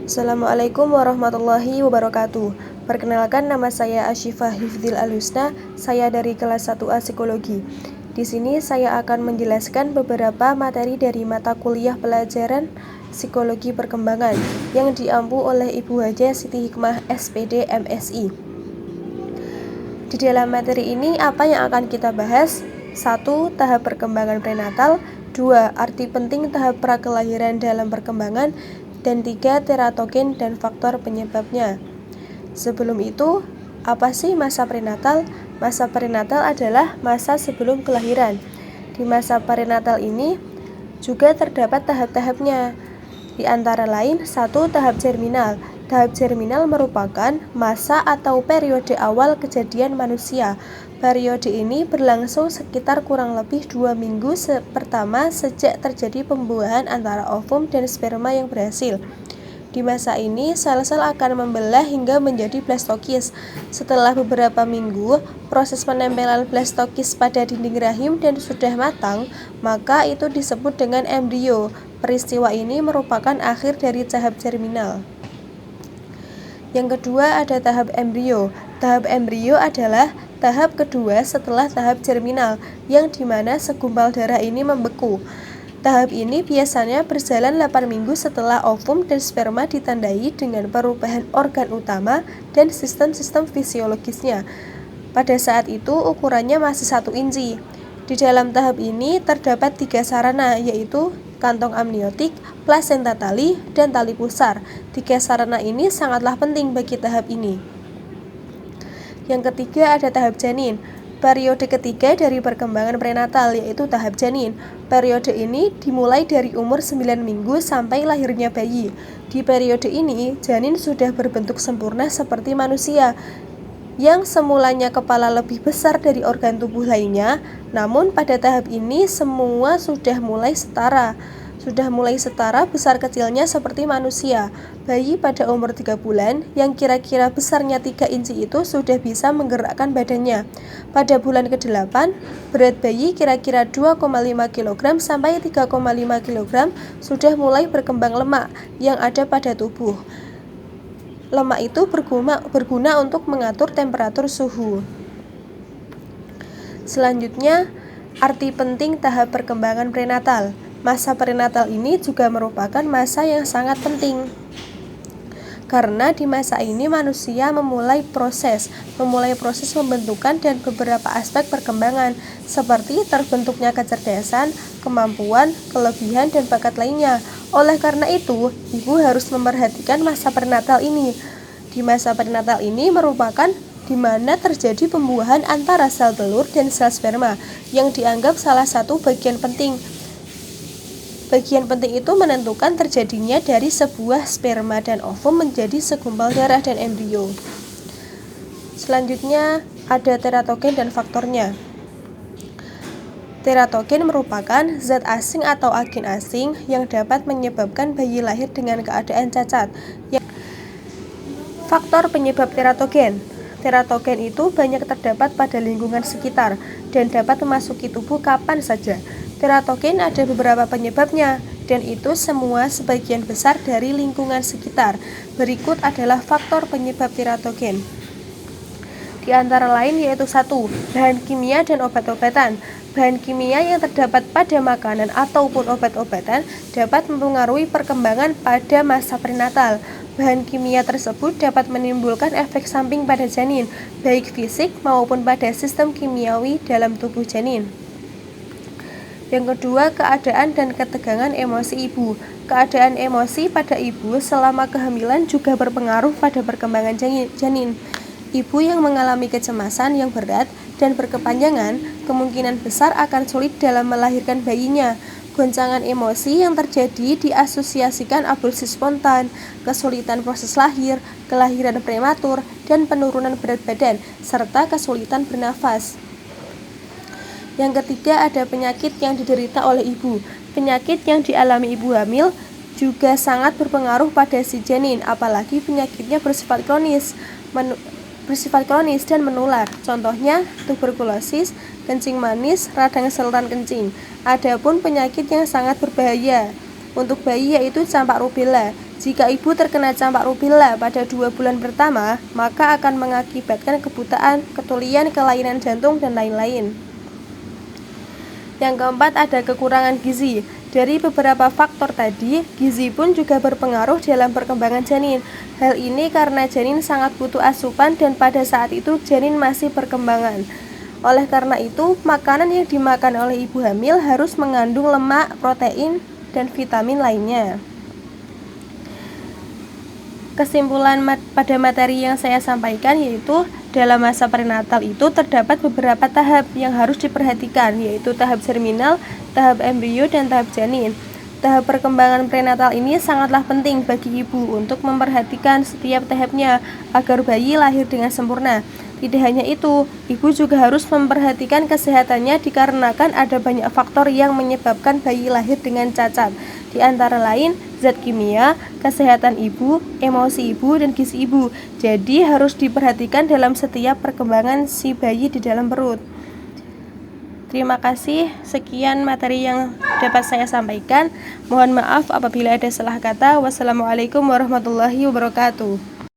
Assalamualaikum warahmatullahi wabarakatuh. Perkenalkan, nama saya Asyifah Hifdzil Al-Husna. Saya dari kelas 1A Psikologi. Di sini saya akan menjelaskan beberapa materi dari mata kuliah pelajaran Psikologi Perkembangan yang diampu oleh Ibu Haja Siti Hikmah SPD MSI. Di dalam materi ini apa yang akan kita bahas? 1. Tahap perkembangan prenatal. 2. Arti penting tahap prakelahiran dalam perkembangan. Dan 3. Teratogen dan faktor penyebabnya. Sebelum itu, apa sih masa prenatal? Masa prenatal adalah masa sebelum kelahiran. Di masa prenatal ini juga terdapat tahap-tahapnya. Di antara lain, 1. Tahap germinal. Tahap germinal merupakan masa atau periode awal kejadian manusia. Periode ini berlangsung sekitar kurang lebih 2 minggu pertama sejak terjadi pembuahan antara ovum dan sperma yang berhasil. Di masa ini, sel-sel akan membelah hingga menjadi blastokis. Setelah beberapa minggu, proses penempelan blastokis pada dinding rahim dan sudah matang, maka itu disebut dengan embrio. Peristiwa ini merupakan akhir dari tahap germinal. Yang kedua ada tahap embrio. Tahap embrio adalah tahap kedua setelah tahap germinal, yang dimana segumpal darah ini membeku. Tahap ini biasanya berjalan 8 minggu setelah ovum dan sperma ditandai dengan perubahan organ utama dan sistem-sistem fisiologisnya. Pada saat itu ukurannya masih 1 inci. Di dalam tahap ini terdapat 3 sarana, yaitu kantong amniotik, plasenta tali, dan tali pusar. 3 sarana ini sangatlah penting bagi tahap ini. Yang ketiga ada tahap janin. Periode ketiga dari perkembangan prenatal yaitu tahap janin. Periode ini dimulai dari umur 9 minggu sampai lahirnya bayi. Di periode ini, janin sudah berbentuk sempurna seperti manusia, yang semulanya kepala lebih besar dari organ tubuh lainnya, namun pada tahap ini semua sudah mulai setara besar kecilnya seperti manusia. Bayi pada umur 3 bulan yang kira-kira besarnya 3 inci itu sudah bisa menggerakkan badannya. Pada bulan ke-8, berat bayi kira-kira 2,5 kg sampai 3,5 kg sudah mulai berkembang lemak yang ada pada tubuh. Lemak itu berguna untuk mengatur temperatur suhu. Selanjutnya, arti penting tahap perkembangan prenatal. Masa prenatal ini juga merupakan masa yang sangat penting, karena di masa ini manusia memulai proses pembentukan dan beberapa aspek perkembangan, seperti terbentuknya kecerdasan, kemampuan, kelebihan, dan bakat lainnya. Oleh karena itu, ibu harus memperhatikan masa prenatal ini. Di masa prenatal ini merupakan di mana terjadi pembuahan antara sel telur dan sel sperma, yang dianggap salah satu bagian penting. Bagian penting itu menentukan terjadinya dari sebuah sperma dan ovum menjadi segumpal darah dan embrio. Selanjutnya ada teratogen dan faktornya. Teratogen merupakan zat asing atau agen asing yang dapat menyebabkan bayi lahir dengan keadaan cacat. Faktor penyebab teratogen. Teratogen itu banyak terdapat pada lingkungan sekitar dan dapat memasuki tubuh kapan saja. Teratogen ada beberapa penyebabnya, dan itu semua sebagian besar dari lingkungan sekitar. Berikut adalah faktor penyebab teratogen. Di antara lain yaitu 1. Bahan kimia dan obat-obatan. Bahan kimia yang terdapat pada makanan ataupun obat-obatan dapat mempengaruhi perkembangan pada masa prenatal. Bahan kimia tersebut dapat menimbulkan efek samping pada janin, baik fisik maupun pada sistem kimiawi dalam tubuh janin. Yang kedua, keadaan dan ketegangan emosi ibu. Keadaan emosi pada ibu selama kehamilan juga berpengaruh pada perkembangan janin. Ibu yang mengalami kecemasan yang berat dan berkepanjangan kemungkinan besar akan sulit dalam melahirkan bayinya. Goncangan emosi yang terjadi diasosiasikan aborsi spontan, kesulitan proses lahir, kelahiran prematur, dan penurunan berat badan, serta kesulitan bernafas. Yang ketiga ada penyakit yang diderita oleh ibu. Penyakit yang dialami ibu hamil juga sangat berpengaruh pada si janin, apalagi penyakitnya bersifat kronis dan menular. Contohnya tuberkulosis, kencing manis, radang saluran kencing. Adapun penyakit yang sangat berbahaya untuk bayi yaitu campak rubella. Jika ibu terkena campak rubella pada 2 bulan pertama, maka akan mengakibatkan kebutaan, ketulian, kelainan jantung, dan lain-lain. Yang keempat, ada kekurangan gizi. Dari beberapa faktor tadi, gizi pun juga berpengaruh dalam perkembangan janin. Hal ini karena janin sangat butuh asupan dan pada saat itu janin masih perkembangan. Oleh karena itu, makanan yang dimakan oleh ibu hamil harus mengandung lemak, protein, dan vitamin lainnya. Kesimpulan pada materi yang saya sampaikan yaitu dalam masa prenatal itu terdapat beberapa tahap yang harus diperhatikan, yaitu tahap germinal, tahap embrio, dan tahap janin. Tahap perkembangan prenatal ini sangatlah penting bagi ibu untuk memperhatikan setiap tahapnya agar bayi lahir dengan sempurna. Tidak hanya itu, ibu juga harus memperhatikan kesehatannya dikarenakan ada banyak faktor yang menyebabkan bayi lahir dengan cacat. Di antara lain, zat kimia, kesehatan ibu, emosi ibu, dan gizi ibu. Jadi harus diperhatikan dalam setiap perkembangan si bayi di dalam perut. Terima kasih, sekian materi yang dapat saya sampaikan. Mohon maaf apabila ada salah kata. Wassalamualaikum warahmatullahi wabarakatuh.